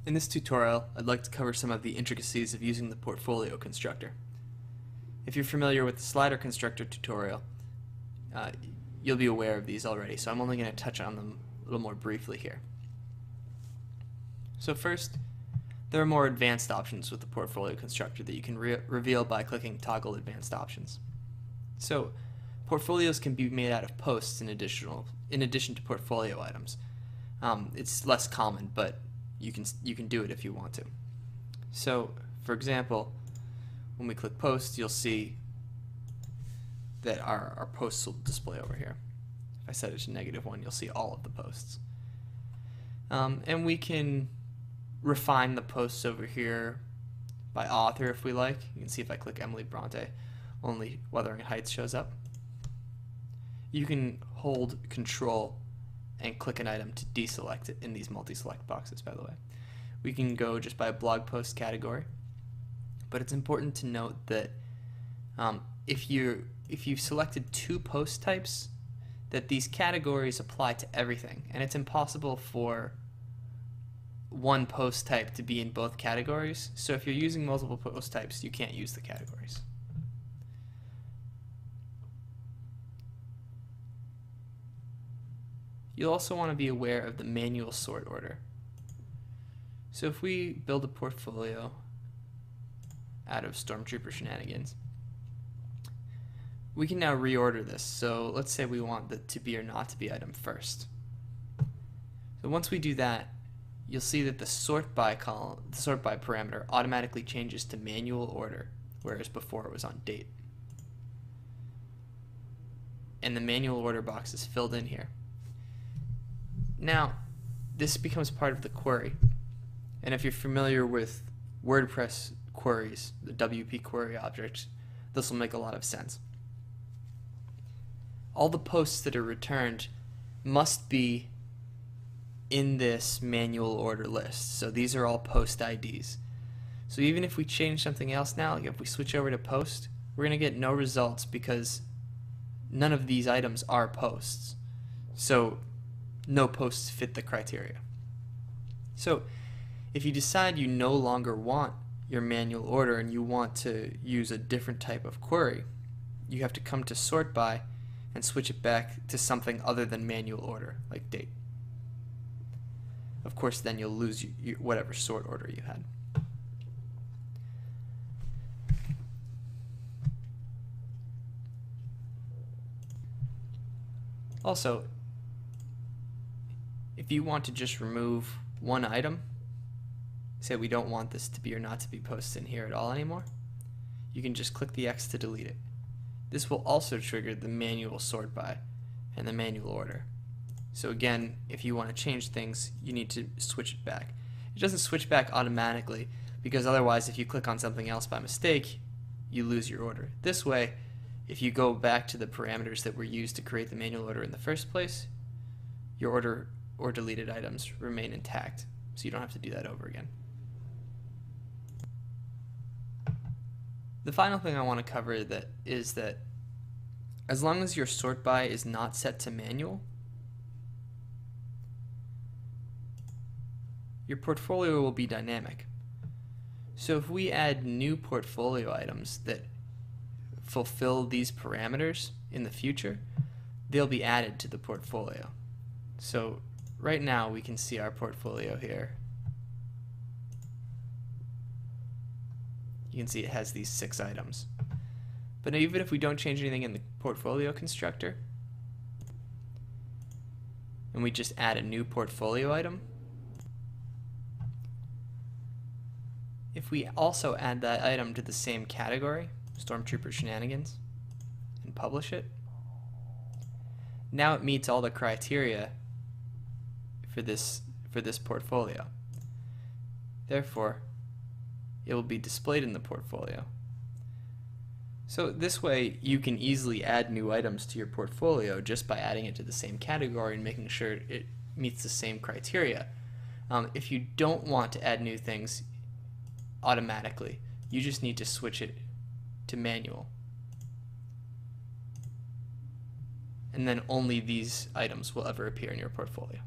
In this tutorial, I'd like to cover some of the intricacies of using the portfolio constructor. If you're familiar with the slider constructor tutorial, you'll be aware of these already, so I'm only going to touch on them a little more briefly here. So first, there are more advanced options with the portfolio constructor that you can reveal by clicking Toggle Advanced Options. So, portfolios can be made out of posts in addition to portfolio items. It's less common, but you can do it if you want to. So, for example, when we click Post, you'll see that our posts will display over here. If I set it to -1, you'll see all of the posts. And we can refine the posts over here by author if we like. You can see if I click Emily Bronte, only Wuthering Heights shows up. You can hold Control and click an item to deselect it in these multi-select boxes, by the way. We can go just by a blog post category, but it's important to note that if you've selected two post types, that these categories apply to everything, and it's impossible for one post type to be in both categories. So if you're using multiple post types, you can't use the categories. You'll also want to be aware of the manual sort order. So if we build a portfolio out of Stormtrooper Shenanigans, we can now reorder this. So let's say we want the to be or not to be item first. So once we do that, you'll see that the sort by parameter automatically changes to manual order, whereas before it was on date. And the manual order box is filled in here. Now, this becomes part of the query. And if you're familiar with WordPress queries, the WP query object, this will make a lot of sense. All the posts that are returned must be in this manual order list. So these are all post IDs. So even if we change something else now, like if we switch over to post, we're going to get no results because none of these items are posts. So no posts fit the criteria. So if you decide you no longer want your manual order and you want to use a different type of query, you have to come to sort by and switch it back to something other than manual order, like date. Of course, then you'll lose whatever sort order you had. Also, if you want to just remove one item, say we don't want this to be or not to be posted in here at all anymore, you can just click the X to delete it. This will also trigger the manual sort by and the manual order. So again, if you want to change things, you need to switch it back. It doesn't switch back automatically because otherwise if you click on something else by mistake, you lose your order. This way, if you go back to the parameters that were used to create the manual order in the first place, your order or deleted items remain intact, so you don't have to do that over again. The final thing I want to cover is that as long as your sort by is not set to manual, your portfolio will be dynamic. So if we add new portfolio items that fulfill these parameters in the future, they'll be added to the portfolio. So right now we can see our portfolio here. You can see it has these 6 items. But even if we don't change anything in the portfolio constructor, and we just add a new portfolio item, if we also add that item to the same category, Stormtrooper Shenanigans, and publish it, now it meets all the criteria for this portfolio. Therefore, it will be displayed in the portfolio. So this way you can easily add new items to your portfolio just by adding it to the same category and making sure it meets the same criteria. If you don't want to add new things automatically, you just need to switch it to manual. And then only these items will ever appear in your portfolio.